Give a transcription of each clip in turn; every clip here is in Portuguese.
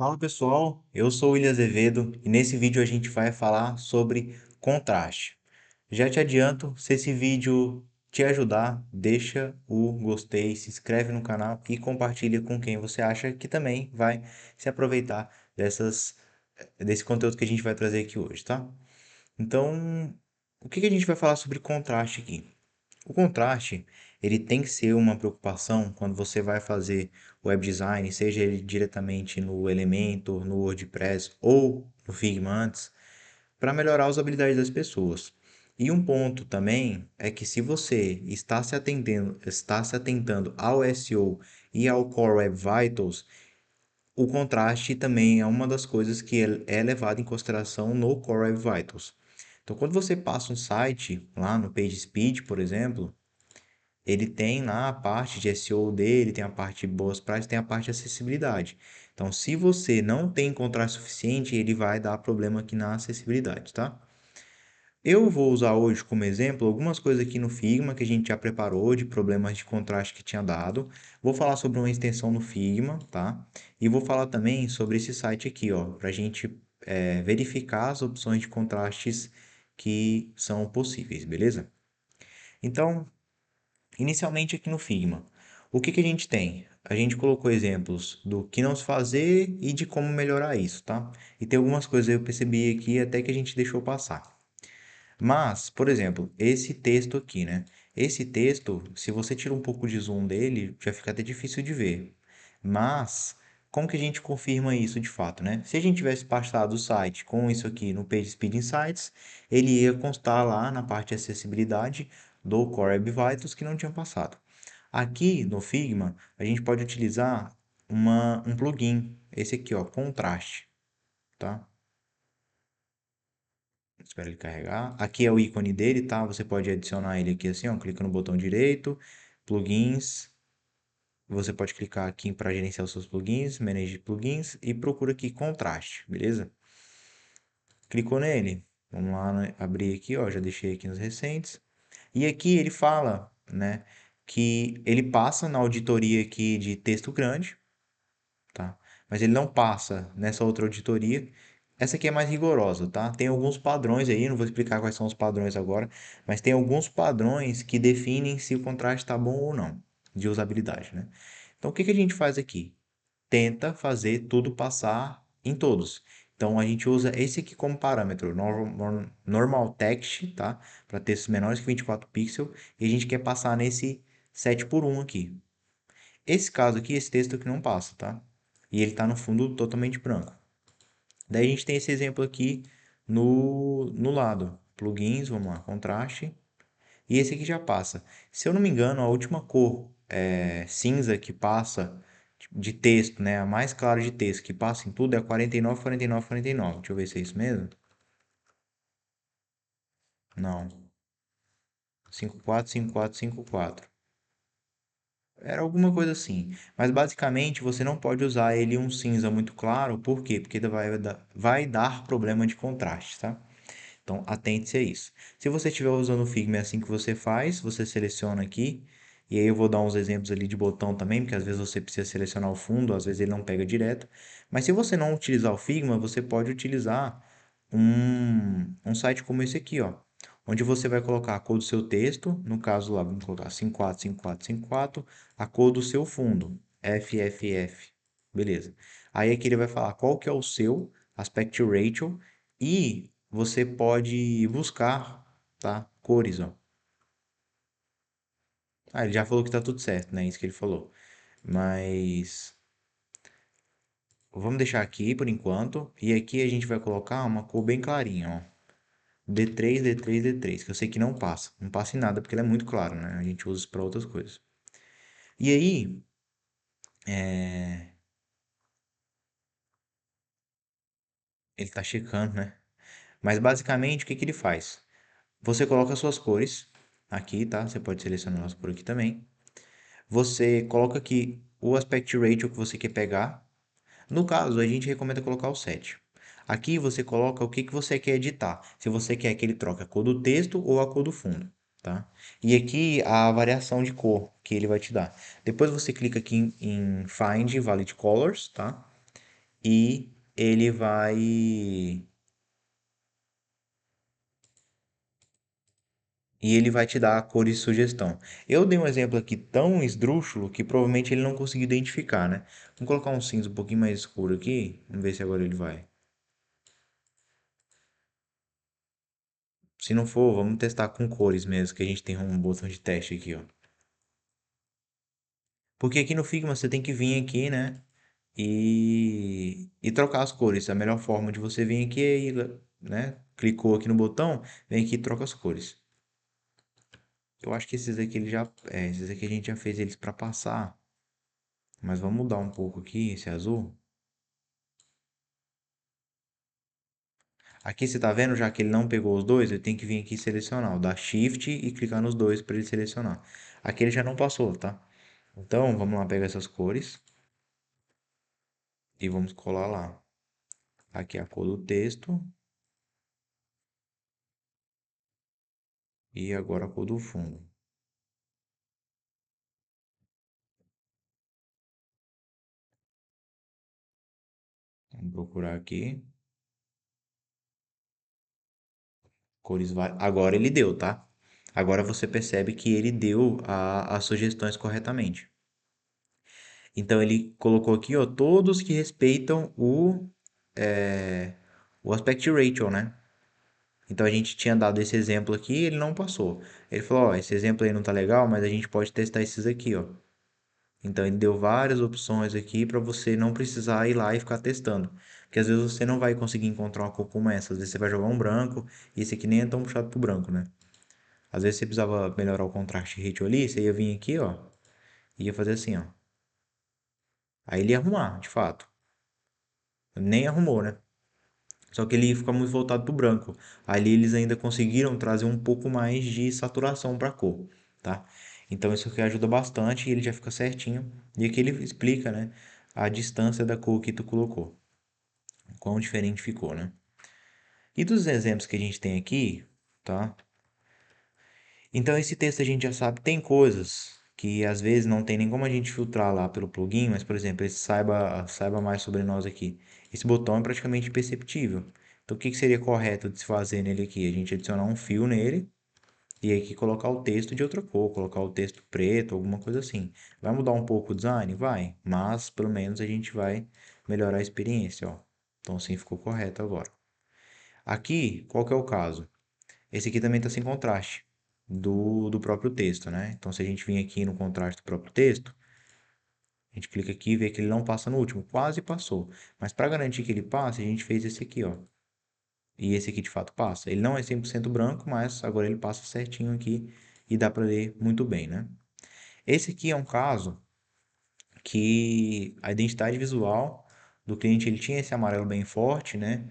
Fala pessoal, eu sou o William Azevedo e nesse vídeo a gente vai falar sobre contraste. Já te adianto, se esse vídeo te ajudar, deixa o gostei, se inscreve no canal e compartilha com quem você acha que também vai se aproveitar desse conteúdo que a gente vai trazer aqui hoje, tá? Então, o que que a gente vai falar sobre contraste aqui? O contraste, ele tem que ser uma preocupação quando você vai fazer web design, seja ele diretamente no Elementor, no WordPress ou no Figma antes, para melhorar a usabilidade das pessoas. E um ponto também é que se você está se atentando ao SEO e ao Core Web Vitals, o contraste também é uma das coisas que é levado em consideração no Core Web Vitals. Então, quando você passa um site lá no PageSpeed, por exemplo, ele tem lá a parte de SEO dele, tem a parte de boas práticas, tem a parte de acessibilidade. Então, se você não tem contraste suficiente, ele vai dar problema aqui na acessibilidade, tá? Eu vou usar hoje como exemplo algumas coisas aqui no Figma que a gente já preparou de problemas de contraste que tinha dado. Vou falar sobre uma extensão no Figma, tá? E vou falar também sobre esse site aqui, ó, para a gente verificar as opções de contrastes que são possíveis, beleza? Então, inicialmente aqui no Figma, o que que a gente tem? A gente colocou exemplos do que não se fazer e de como melhorar isso, tá? E tem algumas coisas que eu percebi aqui até que a gente deixou passar. Mas, por exemplo, esse texto aqui, né? Esse texto, se você tira um pouco de zoom dele, já fica até difícil de ver. Mas, como que a gente confirma isso de fato, né? Se a gente tivesse passado o site com isso aqui no PageSpeed Insights, ele ia constar lá na parte de acessibilidade do Core Web Vitals que não tinha passado. Aqui no Figma, a gente pode utilizar um plugin, esse aqui, ó, Contraste, tá? Espera ele carregar. Aqui é o ícone dele, tá? Você pode adicionar ele aqui assim, ó, clica no botão direito, plugins. Você pode clicar aqui para gerenciar os seus plugins, manage plugins e procura aqui contraste, beleza? Clicou nele. Vamos lá, né? Abrir aqui, ó, já deixei aqui nos recentes. E aqui ele fala, né, que ele passa na auditoria aqui de texto grande, tá? Mas ele não passa nessa outra auditoria. Essa aqui é mais rigorosa, tá? Tem alguns padrões aí, não vou explicar quais são os padrões agora, mas tem alguns padrões que definem se o contraste está bom ou não, de usabilidade, né? Então, o que que a gente faz aqui? Tenta fazer tudo passar em todos. Então, a gente usa esse aqui como parâmetro, normal text, tá? Para textos menores que 24 pixels, e a gente quer passar nesse 7 por 1 aqui. Esse caso aqui, esse texto aqui não passa, tá? E ele está no fundo totalmente branco. Daí a gente tem esse exemplo aqui no lado. Plugins, vamos lá, contraste. E esse aqui já passa. Se eu não me engano, a última cor cinza que passa de texto, né? A mais clara de texto que passa em tudo é 49, 49, 49. Deixa eu ver se é isso mesmo. Não. 54, 54, 54. Era alguma coisa assim. Mas basicamente você não pode usar ele um cinza muito claro. Por quê? Porque vai dar problema de contraste, tá? Então atente-se a isso. Se você estiver usando o Figma, é assim que você faz. Você seleciona aqui. E aí eu vou dar uns exemplos ali de botão também, porque às vezes você precisa selecionar o fundo, às vezes ele não pega direto. Mas se você não utilizar o Figma, você pode utilizar um site como esse aqui, ó, onde você vai colocar a cor do seu texto, no caso lá, vamos colocar 54, 54, 54, a cor do seu fundo, FFF, beleza. Aí aqui ele vai falar qual que é o seu aspect ratio e você pode buscar, tá, cores, ó. Ah, ele já falou que tá tudo certo, né? Isso que ele falou. Mas vamos deixar aqui por enquanto. E aqui a gente vai colocar uma cor bem clarinha, ó. D3, D3, D3, que eu sei que não passa. Não passa em nada porque ele é muito claro, né? A gente usa isso para outras coisas. E aí, ele tá checando, né? Mas basicamente, o que que ele faz? Você coloca suas cores aqui, tá? Você pode selecionar elas por aqui também. Você coloca aqui o aspect ratio que você quer pegar. No caso, a gente recomenda colocar o 7. Aqui você coloca o que que você quer editar. Se você quer que ele troque a cor do texto ou a cor do fundo, tá? E aqui a variação de cor que ele vai te dar. Depois você clica aqui em Find Valid Colors, tá? e ele vai e ele vai te dar cores de sugestão. Eu dei um exemplo aqui tão esdrúxulo que provavelmente ele não conseguiu identificar, né? Vamos colocar um cinza um pouquinho mais escuro aqui, vamos ver se agora ele vai. Se não for, vamos testar com cores mesmo, que a gente tem um botão de teste aqui, ó. Porque aqui no Figma você tem que vir aqui, né? E trocar as cores. A melhor forma de você vir aqui é ir, né? Clicou aqui no botão, vem aqui e troca as cores. Eu acho que esses aqui ele já, esses aqui a gente já fez eles para passar, mas vamos mudar um pouco aqui esse azul. Aqui você tá vendo, já que ele não pegou os dois, ele tem que vir aqui e selecionar, dar Shift e clicar nos dois para ele selecionar. Aqui ele já não passou, tá? Então, vamos lá pegar essas cores e vamos colar lá. Aqui é a cor do texto e agora a cor do fundo. Vamos procurar aqui. Cores agora ele deu, tá? Agora você percebe que ele deu as sugestões corretamente. Então ele colocou aqui, ó, todos que respeitam é, o aspect ratio, né? Então a gente tinha dado esse exemplo aqui e ele não passou. Ele falou, ó, esse exemplo aí não tá legal, mas a gente pode testar esses aqui, ó. Então ele deu várias opções aqui para você não precisar ir lá e ficar testando. Porque às vezes você não vai conseguir encontrar uma cor como essa. Às vezes você vai jogar um branco e esse aqui nem é tão puxado pro branco, né? Às vezes você precisava melhorar o contraste ratio ali, você ia vir aqui, ó, e ia fazer assim, ó. Aí ele ia arrumar, de fato. Nem arrumou, né? Só que ele fica muito voltado pro branco. Ali eles ainda conseguiram trazer um pouco mais de saturação para a cor, tá? Então isso aqui ajuda bastante e ele já fica certinho. E aqui ele explica, né, a distância da cor que tu colocou. Quão diferente ficou, né? E dos exemplos que a gente tem aqui, tá? Então esse texto a gente já sabe, tem coisas que às vezes não tem nem como a gente filtrar lá pelo plugin, mas por exemplo, esse saiba mais sobre nós aqui. Esse botão é praticamente imperceptível. Então o que que seria correto de se fazer nele aqui? A gente adicionar um fio nele e aqui colocar o texto de outra cor, colocar o texto preto, alguma coisa assim. Vai mudar um pouco o design? Vai, mas pelo menos a gente vai melhorar a experiência, ó. Então assim ficou correto agora. Aqui, qual que é o caso? Esse aqui também está sem contraste do próprio texto, né? Então, se a gente vir aqui no contraste do próprio texto, a gente clica aqui e vê que ele não passa no último. Quase passou. Mas para garantir que ele passe, a gente fez esse aqui, ó. E esse aqui de fato passa. Ele não é 100% branco, mas agora ele passa certinho aqui e dá para ler muito bem, né? Esse aqui é um caso que a identidade visual do cliente ele tinha esse amarelo bem forte, né?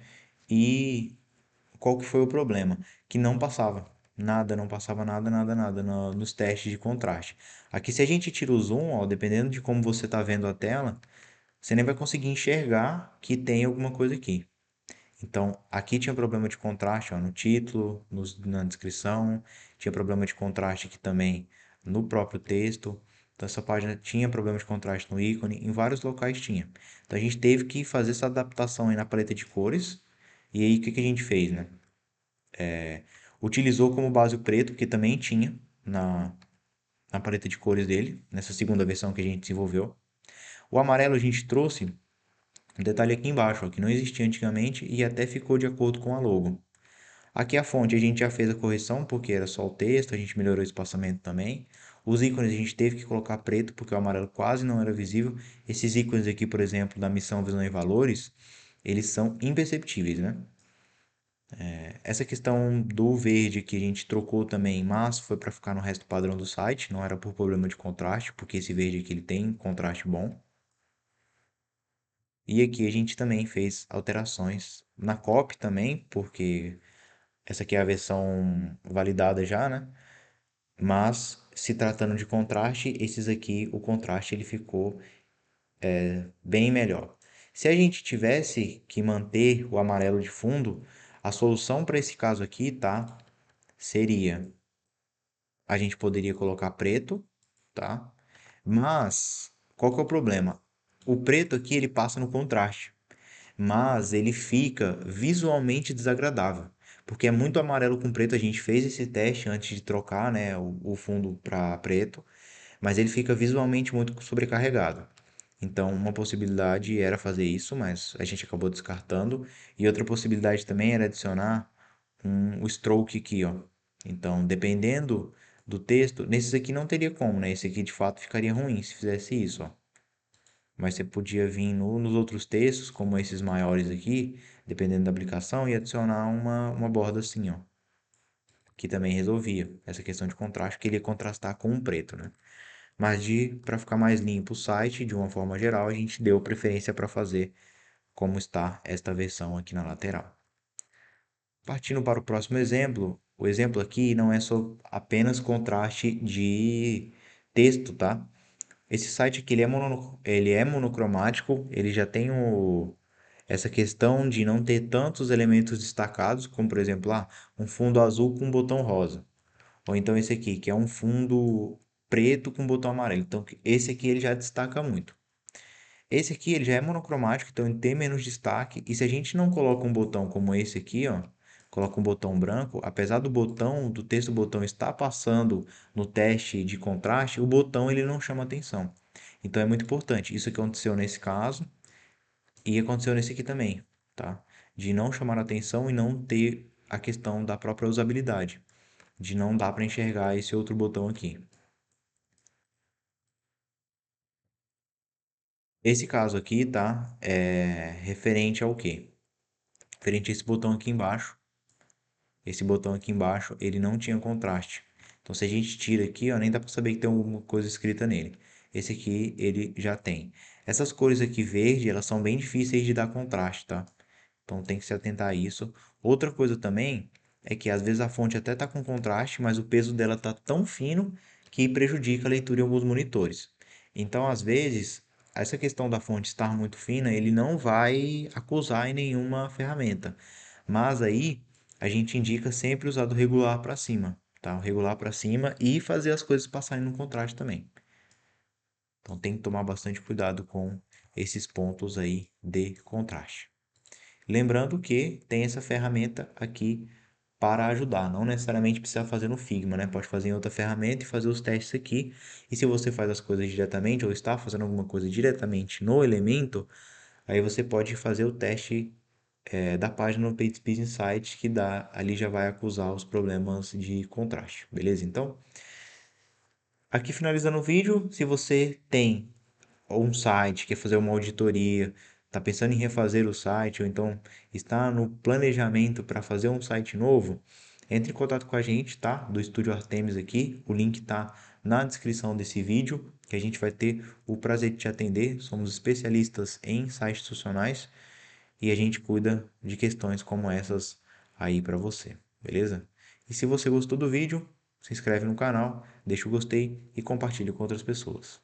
E qual que foi o problema? Que não passava. Nada, não passava nada nos testes de contraste. Aqui, se a gente tira o zoom, ó, dependendo de como você está vendo a tela, você nem vai conseguir enxergar que tem alguma coisa aqui. Então, aqui tinha problema de contraste, ó, no título, na descrição, tinha problema de contraste aqui também no próprio texto. Então, essa página tinha problema de contraste no ícone, em vários locais tinha. Então, a gente teve que fazer essa adaptação aí na paleta de cores. E aí, o que que a gente fez, né? Utilizou como base o preto, que também tinha na paleta de cores dele, nessa segunda versão que a gente desenvolveu. O amarelo a gente trouxe um detalhe aqui embaixo, ó, que não existia antigamente e até ficou de acordo com a logo. Aqui a fonte a gente já fez a correção porque era só o texto, a gente melhorou o espaçamento também. Os ícones a gente teve que colocar preto porque o amarelo quase não era visível. Esses ícones aqui, por exemplo, da missão Visão e Valores, eles são imperceptíveis, né? Essa questão do verde que a gente trocou também, mas foi para ficar no resto padrão do site, não era por problema de contraste, porque esse verde aqui ele tem contraste bom. E aqui a gente também fez alterações na copy também, porque essa aqui é a versão validada já, né? Mas se tratando de contraste, esses aqui, o contraste ele ficou bem melhor. Se a gente tivesse que manter o amarelo de fundo, a solução para esse caso aqui, tá? Seria a gente poderia colocar preto, tá? Mas qual que é o problema? O preto aqui ele passa no contraste. mas ele fica visualmente desagradável, porque é muito amarelo com preto. A gente fez esse teste antes de trocar, né, o fundo para preto, mas ele fica visualmente muito sobrecarregado. Então, uma possibilidade era fazer isso, mas a gente acabou descartando. E outra possibilidade também era adicionar o stroke aqui, ó. Então, dependendo do texto, nesses aqui não teria como, né? Esse aqui de fato ficaria ruim se fizesse isso, ó. Mas você podia vir nos outros textos, como esses maiores aqui, dependendo da aplicação, e adicionar uma borda assim, ó. Que também resolvia essa questão de contraste, que ele ia contrastar com o preto, né? Mas para ficar mais limpo o site, de uma forma geral, a gente deu preferência para fazer como está esta versão aqui na lateral. Partindo para o próximo exemplo, o exemplo aqui não é só apenas contraste de texto, tá? Esse site aqui ele é monocromático, ele já tem essa questão de não ter tantos elementos destacados, como por exemplo, um fundo azul com um botão rosa. Ou então esse aqui, que é um fundo preto com botão amarelo. Então esse aqui ele já destaca muito. Esse aqui ele já é monocromático, então ele tem menos destaque. E se a gente não coloca um botão como esse aqui, ó, coloca um botão branco, apesar do texto do botão estar passando no teste de contraste, o botão ele não chama atenção. Então é muito importante. Isso que aconteceu nesse caso e aconteceu nesse aqui também, tá? De não chamar atenção e não ter a questão da própria usabilidade, de não dar para enxergar esse outro botão aqui. Esse caso aqui, tá? É referente ao quê? Referente a esse botão aqui embaixo. Esse botão aqui embaixo, ele não tinha contraste. Então, se a gente tira aqui, ó, nem dá para saber que tem alguma coisa escrita nele. Esse aqui, ele já tem. Essas cores aqui verde, elas são bem difíceis de dar contraste, tá? Então, tem que se atentar a isso. Outra coisa também é que às vezes a fonte até tá com contraste, mas o peso dela tá tão fino que prejudica a leitura em alguns monitores. Então, às vezes, essa questão da fonte estar muito fina, ele não vai acusar em nenhuma ferramenta. Mas aí a gente indica sempre usar do regular para cima, tá? O regular para cima e fazer as coisas passarem no contraste também. Então tem que tomar bastante cuidado com esses pontos aí de contraste. Lembrando que tem essa ferramenta aqui para ajudar, não necessariamente precisa fazer no Figma, né? Pode fazer em outra ferramenta e fazer os testes aqui. E se você faz as coisas diretamente ou está fazendo alguma coisa diretamente no elemento, aí você pode fazer o teste da página no PageSpeed Insights que ali já vai acusar os problemas de contraste, beleza? Então, aqui finalizando o vídeo, se você tem um site, quer fazer uma auditoria, está pensando em refazer o site ou então está no planejamento para fazer um site novo, entre em contato com a gente, tá? Do Estúdio Artemis aqui, o link está na descrição desse vídeo, que a gente vai ter o prazer de te atender. Somos especialistas em sites institucionais e a gente cuida de questões como essas aí para você, beleza? E se você gostou do vídeo, se inscreve no canal, deixa o gostei e compartilhe com outras pessoas.